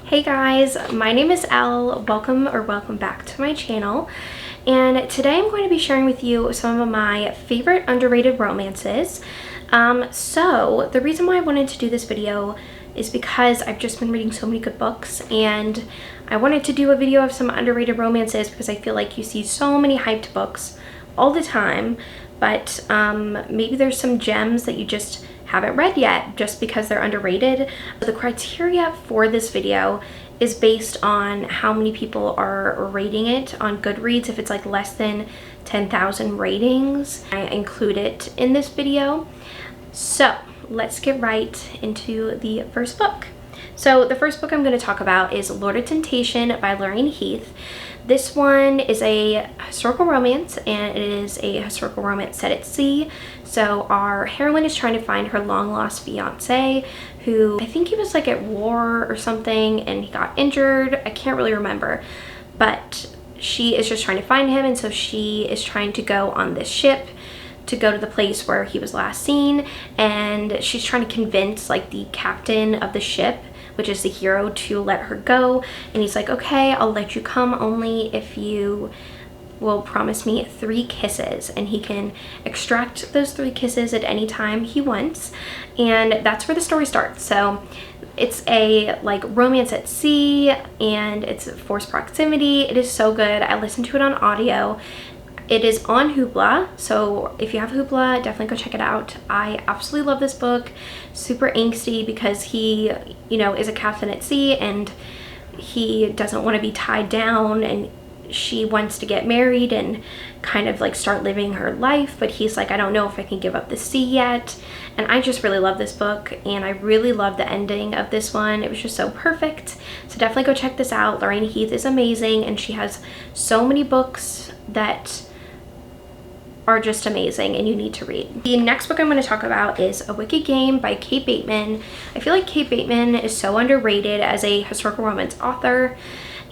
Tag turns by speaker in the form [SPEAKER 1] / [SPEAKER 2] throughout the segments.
[SPEAKER 1] Hey guys, my name is Elle. Welcome back to my channel. And today I'm going to be sharing with you some of my favorite underrated romances. So the reason why I wanted to do this video is because I've just been reading so many good books, and I wanted to do a video of some underrated romances because I feel like you see so many hyped books all the time, but maybe there's some gems that you just haven't read yet just because they're underrated. The criteria for this video is based on how many people are rating it on Goodreads. If it's like less than 10,000 ratings, I include it in this video. So let's get right into the first book. So the first book I'm going to talk about is Lord of Temptation by Lorraine Heath. This one is a historical romance, and it is a historical romance set at sea. So our heroine is trying to find her long-lost fiance, who I think he was like at war or something and he got injured. I can't really remember, but she is just trying to find him, and so she is trying to go on this ship to go to the place where he was last seen, and she's trying to convince like the captain of the ship, which is the hero, to let her go. And he's like, okay, I'll let you come only if you will promise me 3 kisses, and he can extract those 3 kisses at any time he wants. And that's where the story starts. So it's a like romance at sea, and it's forced proximity. It is so good. I listened to it on audio. It is on Hoopla, so if you have Hoopla, definitely go check it out. I absolutely love this book. Super angsty because he, is a captain at sea, and he doesn't want to be tied down, and she wants to get married and kind of like start living her life, but he's like, I don't know if I can give up the sea yet. And I just really love this book, and I really love the ending of this one. It was just so perfect. So definitely go check this out. Lorraine Heath is amazing, and she has so many books that are just amazing and you need to read. The next book I'm going to talk about is A Wicked Game by Kate Bateman. I feel like Kate Bateman is so underrated as a historical romance author,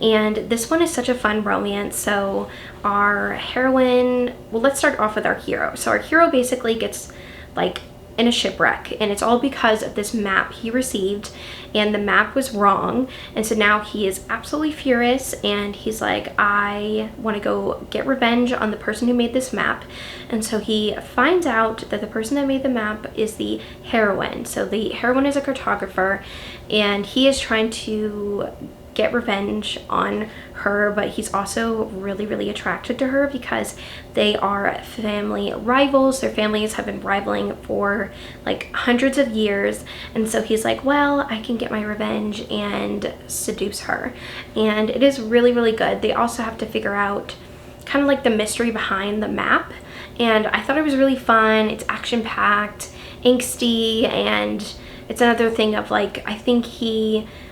[SPEAKER 1] and this one is such a fun romance. So our heroine, well, let's start off with our hero. So our hero basically gets like in a shipwreck, and it's all because of this map he received, and the map was wrong. And so now he is absolutely furious, and he's like, I want to go get revenge on the person who made this map. And so he finds out that the person that made the map is the heroine. So the heroine is a cartographer, and he is trying to get revenge on her, but he's also really attracted to her because they are family rivals. Their families have been rivaling for like hundreds of years, and so he's like, well, I can get my revenge and seduce her. And it is really good. They also have to figure out kind of like the mystery behind the map, and I thought it was really fun. It's action-packed, angsty, and it's another thing of like, I think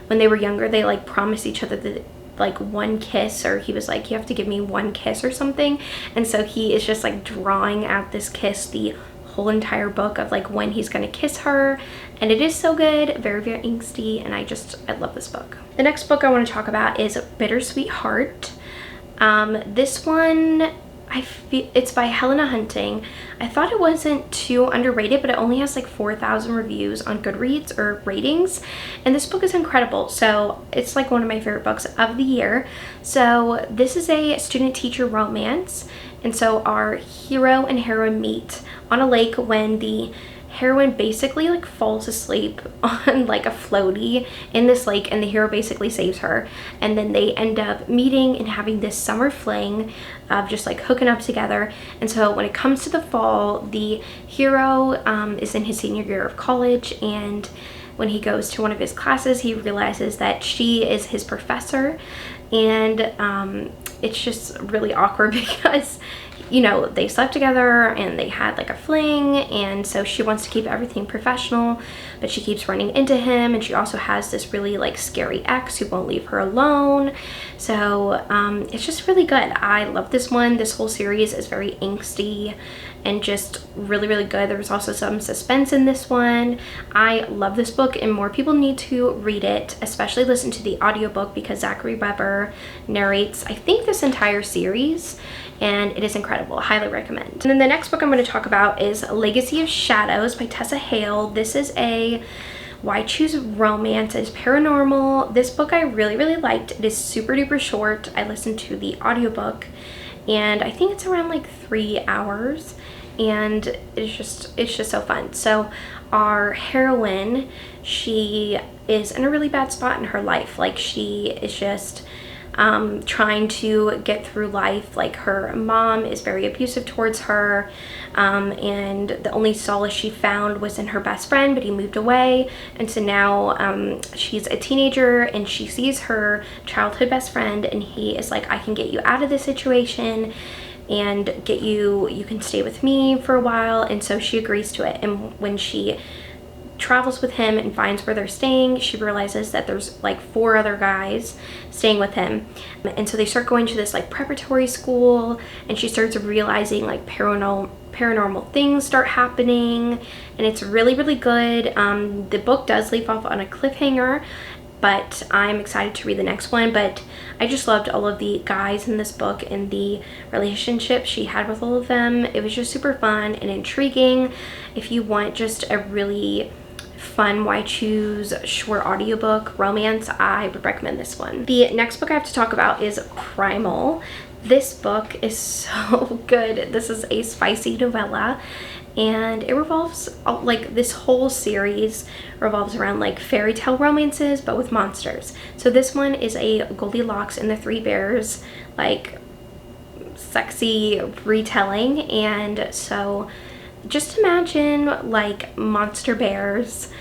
[SPEAKER 1] when they were younger, they like promised each other that like 1 kiss, or he was like, you have to give me 1 kiss or something. And so he is just like drawing out this kiss the whole entire book of like when he's gonna kiss her. And it is so good, very angsty, and I love this book. The next book I want to talk about is Bittersweet Heart. This one, it's by Helena Hunting. I thought it wasn't too underrated, but it only has like 4,000 reviews on Goodreads or ratings, and this book is incredible. So it's like one of my favorite books of the year. So this is a student-teacher romance, and so our hero and heroine meet on a lake when the heroine basically like falls asleep on like a floaty in this lake, and the hero basically saves her, and then they end up meeting and having this summer fling of just like hooking up together. And so when it comes to the fall, the hero is in his senior year of college, and when he goes to one of his classes, he realizes that she is his professor, and it's just really awkward because they slept together and they had like a fling, and so she wants to keep everything professional, but she keeps running into him, and she also has this really like scary ex who won't leave her alone. So it's just really good. I love this one. This whole series is very angsty and just really good. There was also some suspense in this one. I love this book, and more people need to read it, especially listen to the audiobook, because Zachary Weber narrates, I think, this entire series, and it is incredible. Highly recommend. And then the next book I'm going to talk about is Legacy of Shadows by Tessa Hale. This is a Why Choose Romance is Paranormal. This book I really liked. It is super duper short. I listened to the audiobook and I think it's around like 3 hours, and it's just so fun. So our heroine, she is in a really bad spot in her life. Like, she is just trying to get through life. Like, her mom is very abusive towards her, and the only solace she found was in her best friend, but he moved away. And so now she's a teenager and she sees her childhood best friend, and he is like, I can get you out of this situation and you can stay with me for a while. And so she agrees to it. And when she travels with him and finds where they're staying, she realizes that there's like 4 other guys staying with him. And so they start going to this like preparatory school, and she starts realizing like paranormal things start happening, and it's really good. The book does leave off on a cliffhanger, but I'm excited to read the next one. But I just loved all of the guys in this book and the relationship she had with all of them. It was just super fun and intriguing. If you want just a really fun Why Choose short audiobook romance, I would recommend this one. The next book I have to talk about is Primal. This book is so good. This is a spicy novella, and it revolves, like, this whole series revolves around like fairy tale romances but with monsters. So this one is a Goldilocks and the Three Bears like sexy retelling. And so just imagine like monster bears,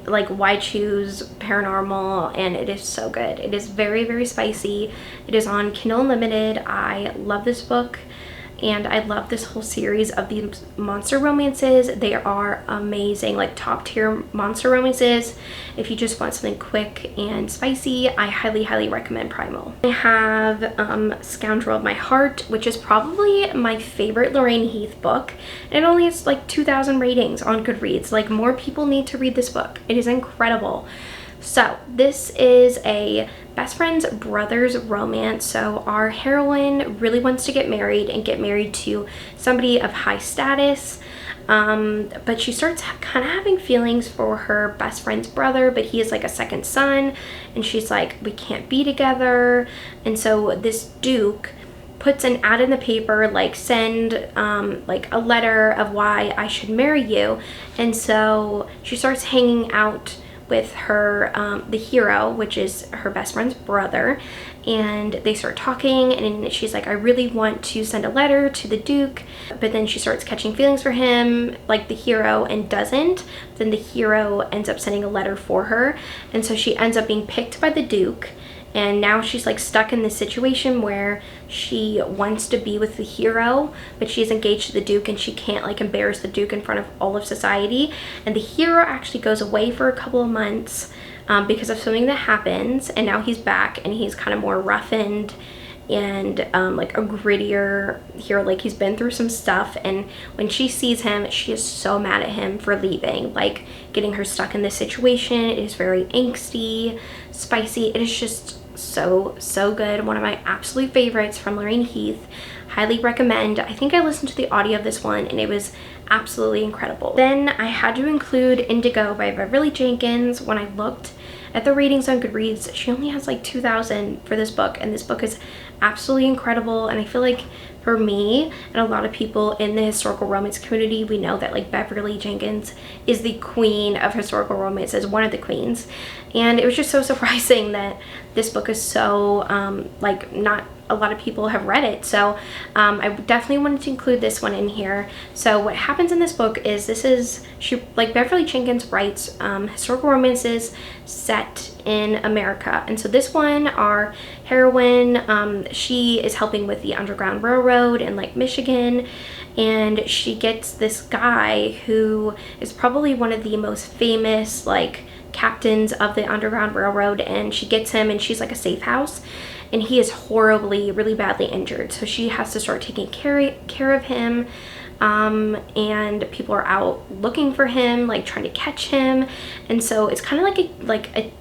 [SPEAKER 1] like Why Choose Paranormal, and it is so good. It is very spicy. It is on Kindle Unlimited. I love this book, and I love this whole series of these monster romances. They are amazing, like top tier monster romances. If you just want something quick and spicy, I highly recommend Primal. I have Scoundrel of My Heart, which is probably my favorite Lorraine Heath book. It only has like 2,000 ratings on Goodreads. Like, more people need to read this book. It is incredible. So this is a best friend's brother's romance. So our heroine really wants to get married and get married to somebody of high status, but she starts kind of having feelings for her best friend's brother, but he is like a second son, and she's like, we can't be together. And so this duke puts an ad in the paper, like, send like a letter of why I should marry you. And so she starts hanging out with her the hero, which is her best friend's brother, and they start talking, and she's like, I really want to send a letter to the duke, but then she starts catching feelings for him, like the hero, and doesn't. Then the hero ends up sending a letter for her, and so she ends up being picked by the duke. And now she's like stuck in this situation where she wants to be with the hero, but she's engaged to the duke, and she can't like embarrass the duke in front of all of society. And the hero actually goes away for a couple of months because of something that happens, and now he's back, and he's kind of more roughened and like a grittier hero. Like, he's been through some stuff, and when she sees him, she is so mad at him for leaving, like getting her stuck in this situation. It is very angsty, spicy. It is just so good. One of my absolute favorites from Lorraine Heath. Highly recommend. I think I listened to the audio of this one, and it was absolutely incredible. Then I had to include Indigo by Beverly Jenkins. When I looked at the ratings on Goodreads, she only has like 2,000 for this book, and this book is absolutely incredible. And I feel like for me and a lot of people in the historical romance community, we know that like Beverly Jenkins is the queen of historical romance, is one of the queens. And it was just so surprising that this book is so like, not a lot of people have read it. So I definitely wanted to include this one in here. So what happens in this book is, like, Beverly Jenkins writes historical romances set in America. And so this one, our heroine, she is helping with the Underground Railroad in like Michigan, and she gets this guy who is probably one of the most famous like captains of the Underground Railroad, and she gets him, and she's like a safe house, and he is really badly injured. So she has to start taking care of him, and people are out looking for him, like trying to catch him. And so it's kind of like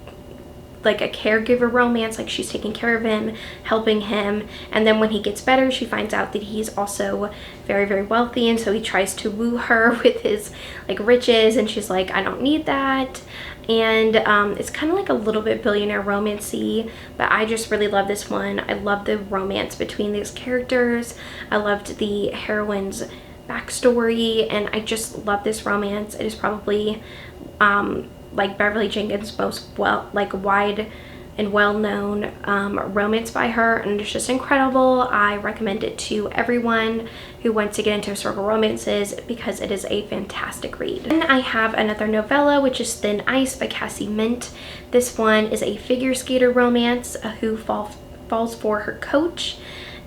[SPEAKER 1] like a caregiver romance, like she's taking care of him, helping him, and then when he gets better, she finds out that he's also very, very wealthy, and so he tries to woo her with his like riches, and she's like, I don't need that. And it's kind of like a little bit billionaire romance-y, but I just really love this one. I love the romance between these characters. I loved the heroine's backstory, and I just love this romance. It is probably like Beverly Jenkins' most wide and well-known romance by her, and it's just incredible. I recommend it to everyone who wants to get into historical romances because it is a fantastic read. Then I have another novella, which is Thin Ice by Cassie Mint. This one is a figure skater romance who falls for her coach.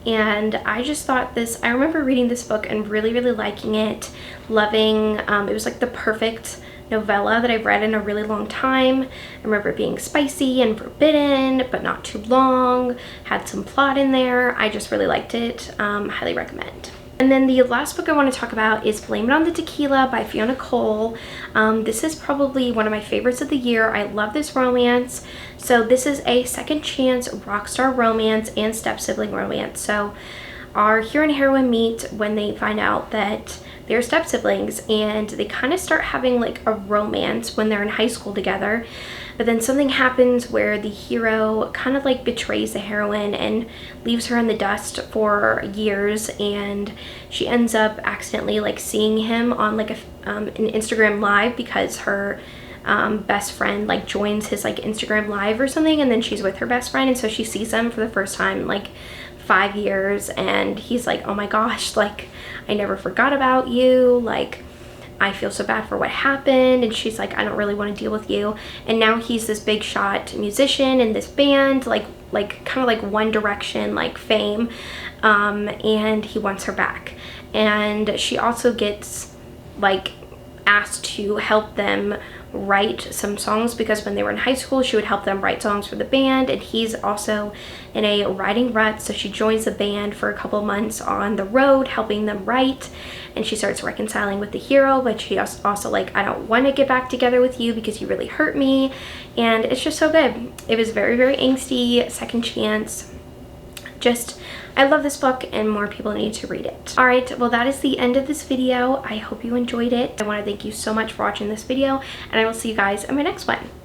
[SPEAKER 1] And I just thought this, I remember reading this book and really, really liking it, loving, it was like the perfect novella that I've read in a really long time. I remember it being spicy and forbidden, but not too long, had some plot in there. I just really liked it. Highly recommend. And then the last book I want to talk about is Blame It on the Tequila by Fiona Cole. This is probably one of my favorites of the year. I love this romance. So this is a second chance rock star romance and step-sibling romance. So our hero and heroine meet when they find out that they're step-siblings, and they kind of start having like a romance when they're in high school together. But then something happens where the hero kind of like betrays the heroine and leaves her in the dust for years, and she ends up accidentally like seeing him on like an Instagram live because her best friend like joins his like Instagram live or something, and then she's with her best friend, and so she sees him for the first time in like 5 years, and he's like, oh my gosh, like I never forgot about you, like I feel so bad for what happened. And she's like, I don't really want to deal with you. And now he's this big shot musician in this band, like kind of like One Direction like fame, and he wants her back. And she also gets like asked to help them write some songs, because when they were in high school she would help them write songs for the band, and he's also in a writing rut, so she joins the band for a couple months on the road helping them write, and she starts reconciling with the hero, but she also like, I don't want to get back together with you because you really hurt me. And it's just so good. It was very, very angsty, second chance. Just, I love this book, and more people need to read it. Alright, well that is the end of this video. I hope you enjoyed it. I want to thank you so much for watching this video, and I will see you guys in my next one.